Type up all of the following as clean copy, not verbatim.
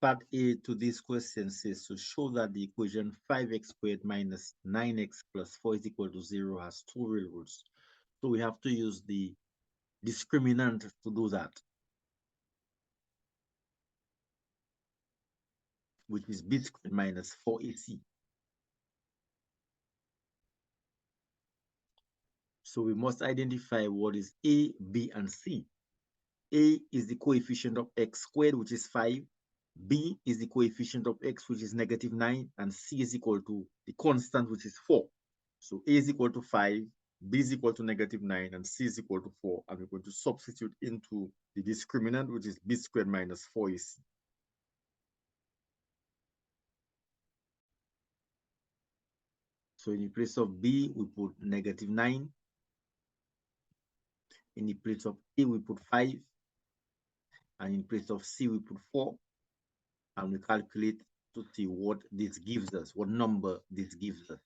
Part A to this question says to show that the equation 5x squared minus 9x plus 4 is equal to 0 has two real roots. So we have to use the discriminant to do that, which is b squared minus 4ac. So we must identify what is a, b, and c. A is the coefficient of x squared, which is 5. B is the coefficient of x, which is negative 9. And c is equal to the constant, which is 4. So a is equal to 5, b is equal to negative 9, and c is equal to 4. And we're going to substitute into the discriminant, which is b squared minus 4ac. So in the place of b, we put negative 9. In the place of a, we put 5. And in place of c, we put 4. And we calculate to see what this gives us, what number this gives us.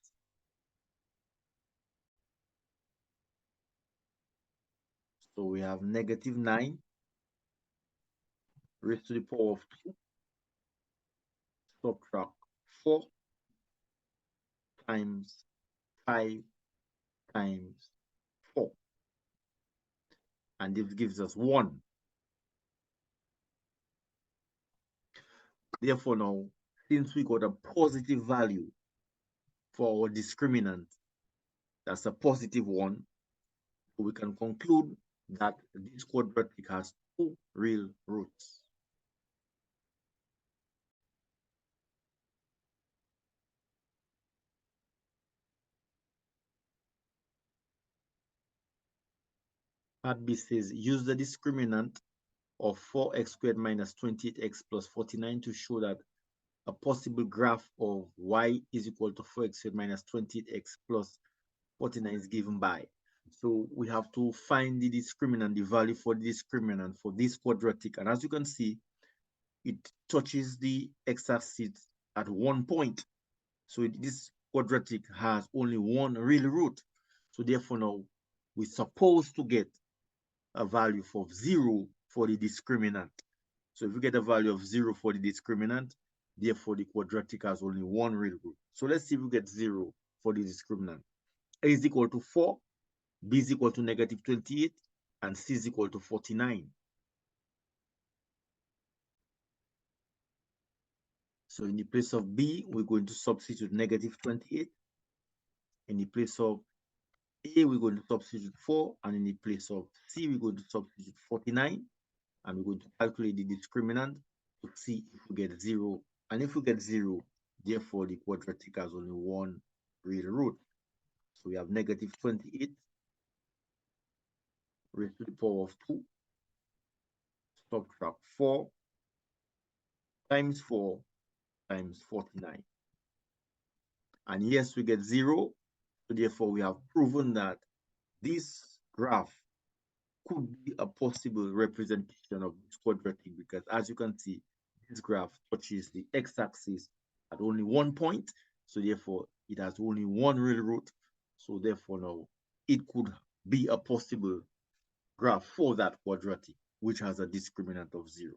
So we have negative 9 raised to the power of 2, subtract 4 times 5 times 4. And this gives us 1. Therefore, now, since we got a positive value for our discriminant, that's a positive 1, we can conclude that this quadratic has two real roots. Part B says use the discriminant of 4x squared minus 28x plus 49 to show that a possible graph of y is equal to 4x squared minus 28x plus 49 is given by. So we have to find the discriminant, the value for the discriminant for this quadratic. And as you can see, it touches the x-axis at one point. So this quadratic has only one real root. So therefore now we're supposed to get a value for 0 for the discriminant. So if we get a value of 0 for the discriminant, therefore the quadratic has only one real root. So let's see if we get 0 for the discriminant. A is equal to 4, b is equal to negative 28, and c is equal to 49. So in the place of b, we're going to substitute negative 28. In the place of a, we're going to substitute 4. And in the place of c, we're going to substitute 49. And we're going to calculate the discriminant to see if we get 0. And if we get 0, therefore the quadratic has only one real root. So we have negative 28 raised to the power of 2, subtract 4 times 4 times 49. And yes, we get 0. So therefore, we have proven that this graph could be a possible representation of this quadratic, because as you can see, this graph touches the x-axis at only one point. So therefore, it has only one real root. So therefore, now it could be a possible graph for that quadratic, which has a discriminant of 0.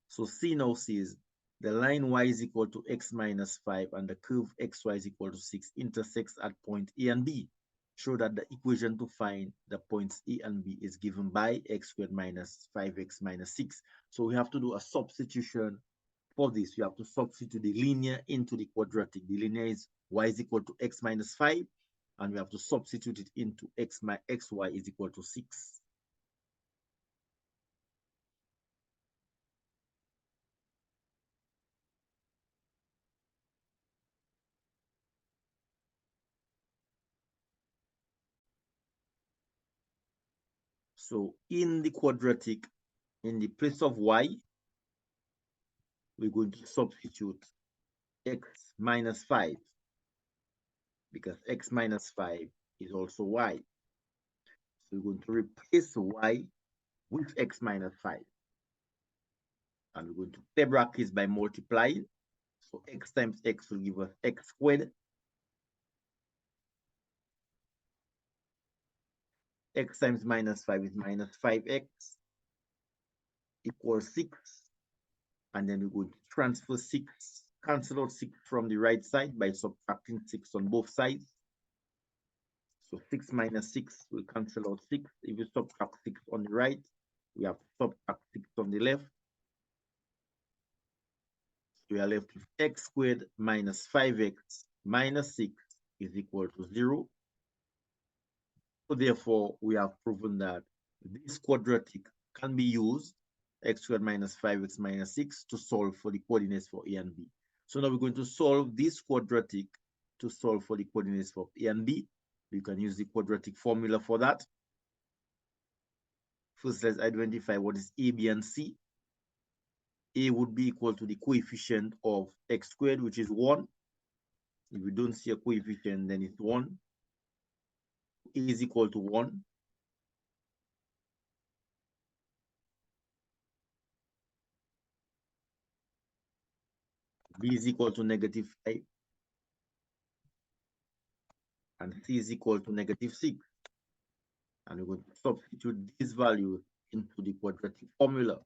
So C now says the line y is equal to x minus 5 and the curve xy is equal to 6 intersects at point A and B. Show that the equation to find the points A and B is given by x squared minus 5x minus 6. So we have to do a substitution for this. You have to substitute the linear into the quadratic. The linear is y is equal to x minus 5, and we have to substitute it into xy is equal to 6. So in the quadratic, in the place of y, we're going to substitute x minus 5, because x minus 5 is also y. So we're going to replace y with x minus 5. And we're going to pair brackets by multiplying. So x times x will give us x squared. X times minus 5 is minus 5x equals 6. and then we would transfer 6, cancel out 6 from the right side by subtracting 6 on both sides. So 6 minus 6 will cancel out 6. If you subtract 6 on the right, we have to subtract 6 on the left. So we are left with x squared minus 5x minus 6 is equal to 0. So therefore, we have proven that this quadratic can be used, x squared minus 5x minus 6, to solve for the coordinates for A and B. So now we're going to solve this quadratic to solve for the coordinates for A and B. You can use the quadratic formula for that. First, let's identify what is A, B, and C. A would be equal to the coefficient of x squared, which is 1. If we don't see a coefficient, then it's 1. A is equal to 1. B is equal to negative 5. And C is equal to negative 6. And we're going to substitute these values into the quadratic formula.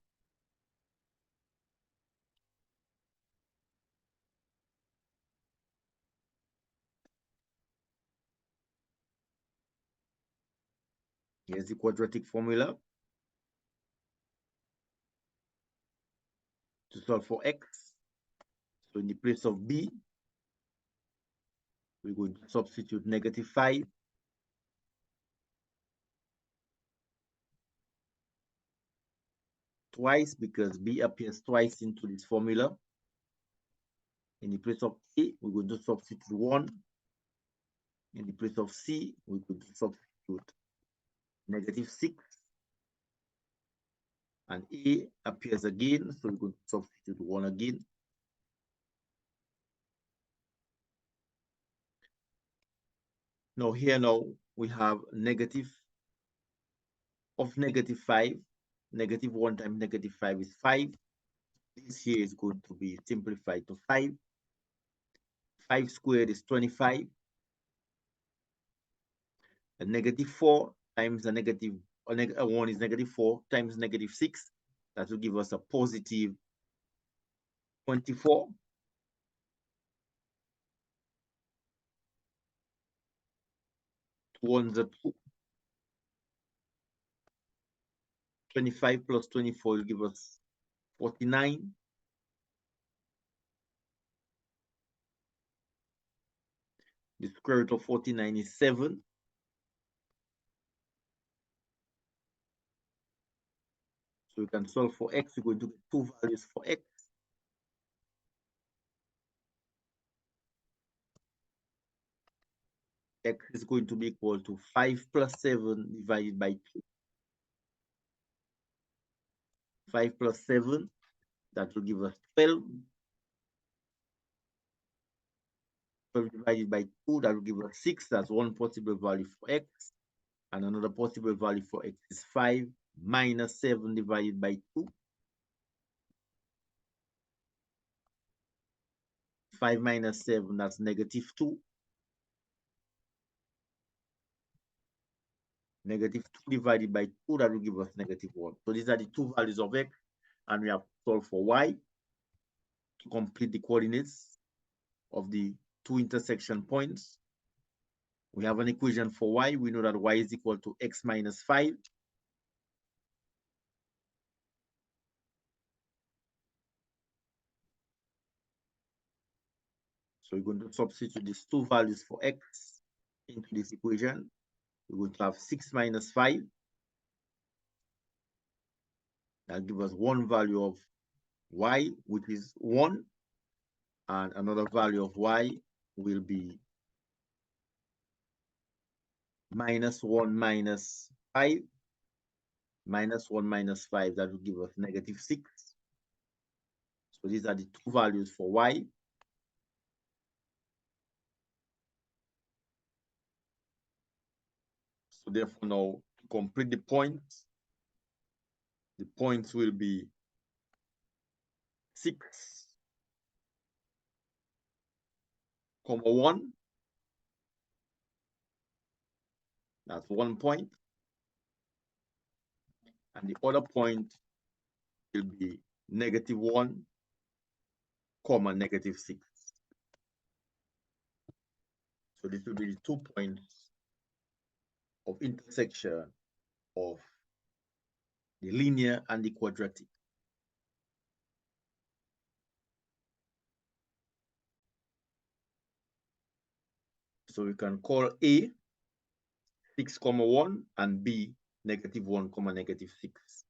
Here's the quadratic formula to solve for x. So in the place of b, we're going to substitute negative 5. Twice, because b appears twice into this formula. In the place of a, we're going to substitute 1. In the place of c, we're going to substitute negative 6. And a appears again, so we're going to substitute 1 again. Now here we have negative of negative 5. Negative 1 times negative 5 is 5. This here is going to be simplified to 5. 5 squared is 25. And negative 4 times a negative, 1 is negative 4 times negative 6. That will give us a positive 24. One's a 2. 25 plus 24 will give us 49. The square root of 49 is 7. So we can solve for x. We're going to get two values for x. X is going to be equal to 5 plus 7 divided by 2. 5 plus 7, that will give us 12. 12 divided by 2, that will give us 6. That's one possible value for x. And another possible value for x is 5 minus 7 divided by 2. 5 minus 7, that's negative 2. Negative 2 divided by 2, that will give us negative 1. So these are the two values of x, and we have to solve for y to complete the coordinates of the two intersection points. We have an equation for y. We know that y is equal to x minus 5. So we're going to substitute these two values for x into this equation. We're going to have 6 minus 5. That'll give us one value of y, which is 1. And another value of y will be minus 1 minus 5. Minus 1 minus 5, that will give us negative 6. So these are the two values for y. So therefore now, to complete the points will be 6, 1. That's 1 point. And the other point will be negative 1. comma, negative 6. So this will be the 2 points of intersection of the linear and the quadratic. So we can call A 6, 1 and B negative 1, negative 6.